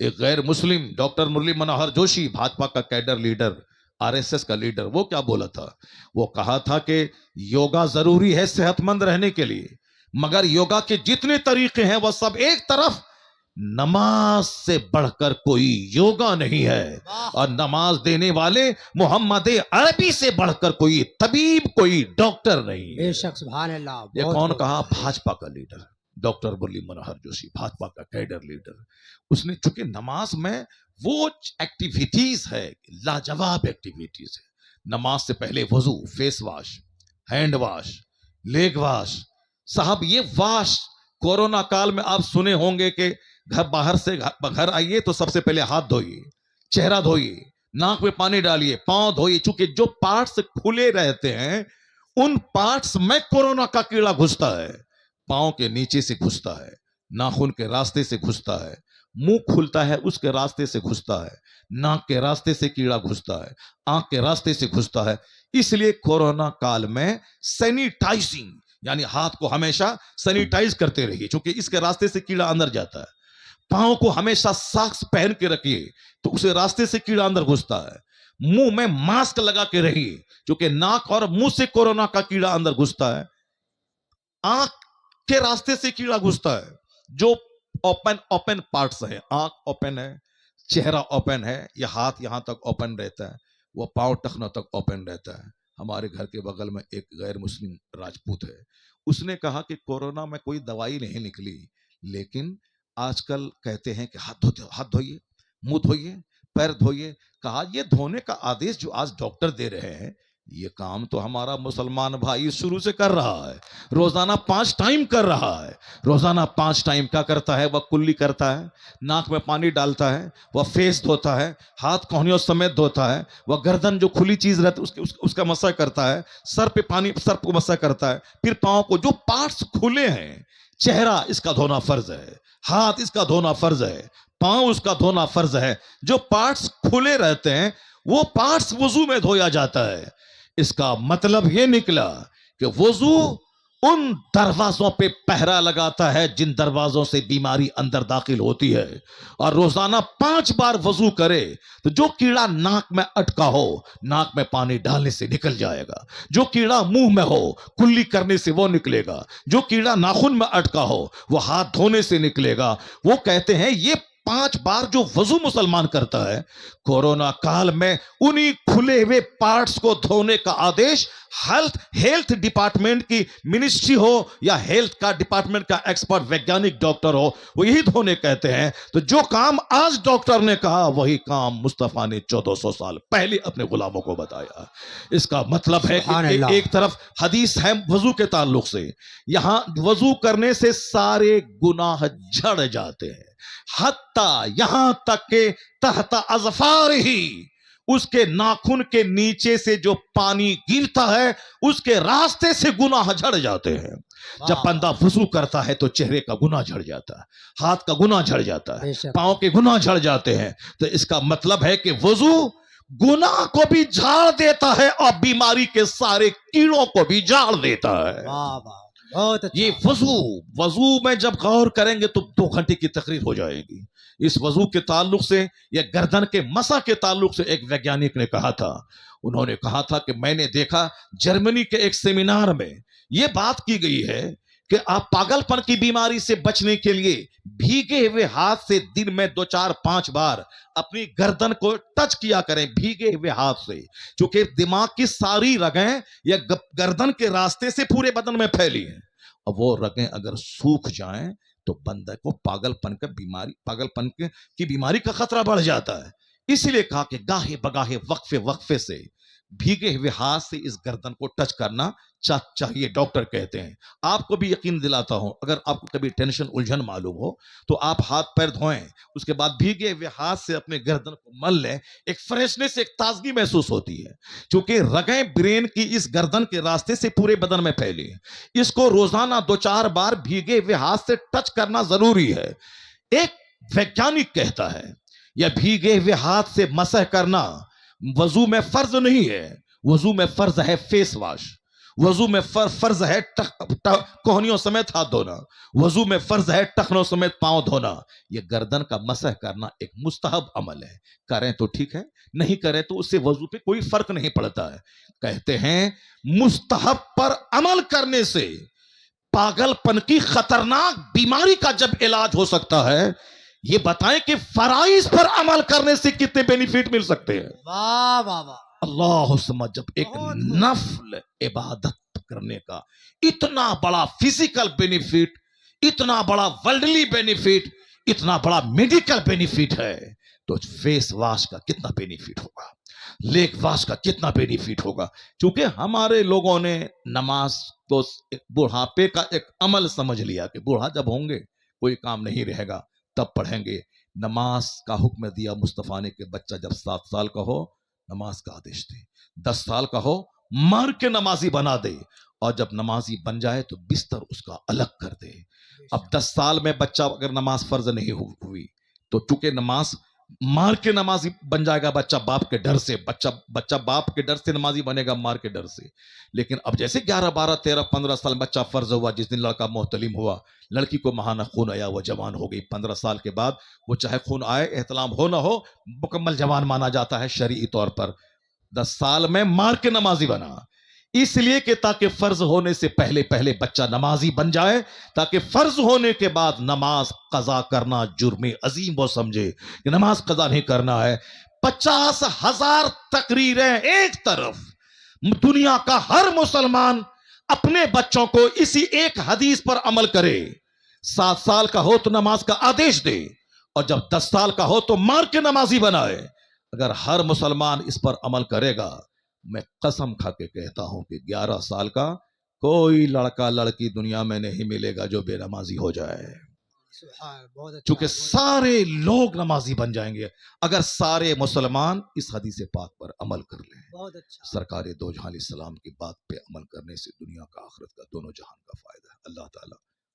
ایک غیر مسلم ڈاکٹر مرلی منوہر جوشی، بھاجپا کا کیڈر لیڈر، RSS کا لیڈر، وہ کیا بولا تھا؟ وہ کہا تھا کہ یوگا ضروری ہے صحت مند رہنے کے لیے، مگر یوگا کے جتنے طریقے ہیں وہ سب ایک طرف، نماز سے بڑھ کر کوئی یوگا نہیں ہے، اور نماز دینے والے محمد عربی سے بڑھ کر کوئی طبیب، کوئی ڈاکٹر نہیں ہے۔ بے شک، سبحان اللہ۔ یہ کون کہا؟ بھاجپا کا لیڈر ڈاکٹر مرلی منوہر جوشی، بھاجپا کا کیڈر لیڈر۔ اس نے چونکہ نماز میں وہ ایکٹیویٹیز ہے، لاجواب ایکٹیویٹیز ہے۔ نماز سے پہلے وضو، face wash, hand wash, leg wash. صاحب یہ واش کورونا کال میں آپ سنے ہوں گے کہ باہر سے گھر آئیے تو سب سے پہلے ہاتھ دھوئیے، چہرہ دھوئیے، ناک میں پانی ڈالیے، پاؤں دھوئیے، چونکہ جو پارٹس کھلے رہتے ہیں ان پارٹس میں کورونا کا کیڑا گھستا ہے۔ پاؤں کے نیچے سے گھستا ہے، ناخن کے راستے سے گھستا ہے، منہ کھلتا ہے اس کے راستے سے گھستا ہے، ناک کے راستے سے کیڑا گھستا ہے، آنکھ کے راستے سے گھستا ہے۔ اس لیے کورونا کال میں سینیٹائزنگ، یعنی ہاتھ کو ہمیشہ سینیٹائز کرتے رہیے، چونکہ اس کے راستے سے کیڑا اندر جاتا ہے۔ پاؤں کو ہمیشہ ساکس پہن کے رکھیے تو اسے راستے سے کیڑا اندر گھستا ہے۔ منہ میں ماسک لگا کے رہیے کیونکہ ناک اور منہ سے کورونا کا کیڑا اندر گھستا ہے۔ آنکھ کے راستے سے کیڑا گھستا ہے، جو اوپن پارٹس ہے، آنکھ اوپن ہے، چہرہ اوپن ہے، یہ ہاتھ یہاں تک اوپن رہتا ہے، وہ پاؤں ٹخنوں تک اوپن رہتا ہے۔ ہمارے گھر کے بغل میں ایک غیر مسلم راجپوت ہے، اس نے کہا کہ کورونا میں کوئی دوائی نہیں نکلی، لیکن آج کل کہتے ہیں کہ ہاتھ دھوئیے، منہ دھوئیے، پیر دھوئیے۔ کہا یہ دھونے کا آدیش جو آج ڈاکٹر دے رہے ہیں، یہ کام تو ہمارا مسلمان بھائی شروع سے کر رہا ہے، روزانہ 5 ٹائم کر رہا ہے۔ روزانہ 5 ٹائم کیا کرتا ہے؟ وہ کلی کرتا ہے، ناک میں پانی ڈالتا ہے، وہ فیس دھوتا ہے، ہاتھ کوہنیوں سمیت دھوتا ہے، وہ گردن جو کھلی چیز رہتی ہے اس کا مسح کرتا ہے، سر کو مسح کرتا ہے، پھر پاؤں کو جو پارٹس کھلے ہیں، چہرہ اس کا دھونا فرض ہے، ہاتھ اس کا دھونا فرض ہے، پاؤں اس کا دھونا فرض ہے۔ جو پارٹس کھلے رہتے ہیں وہ پارٹس وضو میں دھویا جاتا ہے۔ اس کا مطلب یہ نکلا کہ وضو ان دروازوں پہ پہرا لگاتا ہے جن دروازوں سے بیماری اندر داخل ہوتی ہے، اور روزانہ 5 بار وضو کرے تو جو کیڑا ناک میں اٹکا ہو ناک میں پانی ڈالنے سے نکل جائے گا، جو کیڑا منہ میں ہو کلی کرنے سے وہ نکلے گا، جو کیڑا ناخن میں اٹکا ہو وہ ہاتھ دھونے سے نکلے گا۔ وہ کہتے ہیں یہ 5 بار جو وضو مسلمان کرتا ہے، کورونا کال میں انہی کھلے ہوئے پارٹس کو دھونے کا آدیش ہیلتھ ڈپارٹمنٹ کی منسٹری ہو یا ہیلتھ کا ڈپارٹمنٹ کا ایکسپرٹ ویگیانک ڈاکٹر ہو، وہ یہی دھونے کہتے ہیں۔ تو جو کام آج ڈاکٹر نے کہا وہی کام مصطفیٰ نے 1400 سال پہلے اپنے غلاموں کو بتایا۔ اس کا مطلب ہے کہ ایک طرف حدیث ہے وضو کے تعلق سے، یہاں وضو کرنے سے سارے گناہ جھڑ جاتے ہیں، حتیٰ یہاں تک کہ تحت اظفار ہی، اس کے ناخن کے نیچے سے جو پانی گرتا ہے اس کے راستے سے گناہ جھڑ جاتے ہیں۔ جب بندہ وضو کرتا ہے تو چہرے کا گناہ جھڑ جاتا ہے، ہاتھ کا گناہ جھڑ جاتا ہے، پاؤں کے گناہ جھڑ جاتے ہیں۔ تو اس کا مطلب ہے کہ وضو گناہ کو بھی جھاڑ دیتا ہے اور بیماری کے سارے کیڑوں کو بھی جھاڑ دیتا ہے۔ یہ وضو میں جب غور کریں گے تو 2 گھنٹے کی تقریر ہو جائے گی۔ اس وضو کے تعلق سے یا گردن کے مسح کے تعلق سے ایک ویگیانک نے کہا تھا، انہوں نے کہا تھا کہ میں نے دیکھا جرمنی کے ایک سیمینار میں یہ بات کی گئی ہے کہ آپ پاگل پن کی بیماری سے بچنے کے لیے بھیگے ہوئے ہاتھ سے دن میں 2 4 5 بار اپنی گردن کو ٹچ کیا کریں، بھیگے ہوئے ہاتھ سے، چونکہ دماغ کی ساری رگیں یا گردن کے راستے سے پورے بدن میں پھیلی ہیں، اور وہ رگیں اگر سوکھ جائیں تو بندے کو پاگل پن کی بیماری کا خطرہ بڑھ جاتا ہے۔ اسی لیے کہا کہ گاہے بگاہے وقفے سے بھیگے ہوئے ہاتھ سے اس گردن کو ٹچ کرنا چاہیے، ڈاکٹر کہتے ہیں۔ آپ کو بھی یقین دلاتا ہوں، اگر آپ کو کبھی ٹینشن الجھن معلوم ہو تو آپ ہاتھ پیر دھوئیں، اس کے بعد بھیگے ہوئے ہاتھ سے اپنے گردن کو مل لیں، ایک فریشنس، ایک تازگی محسوس ہوتی ہے، کیونکہ رگیں برین کی اس گردن کے راستے سے پورے بدن میں پھیلی ہیں۔ اس کو روزانہ 2 4 بار بھیگے ہوئے ہاتھ سے ٹچ کرنا ضروری ہے۔ ایک ویگیانک کہتا ہے یا بھیگے ہوئے ہاتھ سے مسح کرنا وضو میں فرض نہیں ہے، وضو میں فرض ہے فیس واش، وضو میں فرض ہے کوہنیوں سمیت ہاتھ دھونا، وضو میں فرض ہے ٹخنوں سمیت پاؤں دھونا. یہ گردن کا مسح کرنا ایک مستحب عمل ہے، کریں تو ٹھیک ہے، نہیں کریں تو اس سے وضو پہ کوئی فرق نہیں پڑتا ہے. کہتے ہیں مستحب پر عمل کرنے سے پاگل پن کی خطرناک بیماری کا جب علاج ہو سکتا ہے، یہ بتائیں کہ فرائض پر عمل کرنے سے کتنے بینیفٹ مل سکتے ہیں. واہ واہ واہ، اللہ سمجھ، جب ایک نفل عبادت کرنے کا اتنا بڑا فزیکل بینیفٹ، اتنا بڑا ورلڈلی بینیفٹ، اتنا بڑا میڈیکل بینیفٹ ہے، تو فیس واش کا کتنا بینیفٹ ہوگا، لیگ واش کا کتنا بینیفٹ ہوگا. چونکہ ہمارے لوگوں نے نماز کو بڑھاپے کا ایک عمل سمجھ لیا کہ بوڑھا جب ہوں گے کوئی کام نہیں رہے گا تب پڑھیں گے. نماز کا حکم دیا مصطفیٰ نے کہ بچہ جب 7 سال کا ہو نماز کا آدیش دے، 10 سال کا ہو مار کے نمازی بنا دے، اور جب نمازی بن جائے تو بستر اس کا الگ کر دے. اب 10 سال میں بچہ اگر نماز فرض نہیں ہوئی تو چونکہ نماز مار کے نمازی بن جائے گا بچہ باپ کے ڈر سے، بچہ باپ کے ڈر سے نمازی بنے گا، مار کے ڈر سے. لیکن اب جیسے 11 12 13 15 سال بچہ فرض ہوا، جس دن لڑکا محتلم ہوا، لڑکی کو ماہانہ خون آیا، وہ جوان ہو گئی. 15 سال کے بعد وہ چاہے خون آئے احتلام ہو نہ ہو مکمل جوان مانا جاتا ہے شرعی طور پر. 10 سال میں مار کے نمازی بنا، اس لیے کہ تاکہ فرض ہونے سے پہلے بچہ نمازی بن جائے، تاکہ فرض ہونے کے بعد نماز قضا کرنا جرم عظیم وہ سمجھے کہ نماز قضا نہیں کرنا ہے. 50,000 تقریریں ایک طرف، دنیا کا ہر مسلمان اپنے بچوں کو اسی ایک حدیث پر عمل کرے. 7 سال کا ہو تو نماز کا آدیش دے، اور جب 10 سال کا ہو تو مار کے نمازی بنائے. اگر ہر مسلمان اس پر عمل کرے گا، میں قسم کھا کے کہتا ہوں کہ 11 سال کا کوئی لڑکا لڑکی دنیا میں نہیں ملے گا جو بے نمازی ہو جائے. چونکہ سارے لوگ نمازی بن جائیں گے اگر سارے مسلمان اس حدیث پاک پر عمل کر لیں. سرکار دو جہان علیہ السلام کی بات پہ عمل کرنے سے دنیا کا آخرت کا دونوں جہان کا فائدہ ہے. اللہ تعالیٰ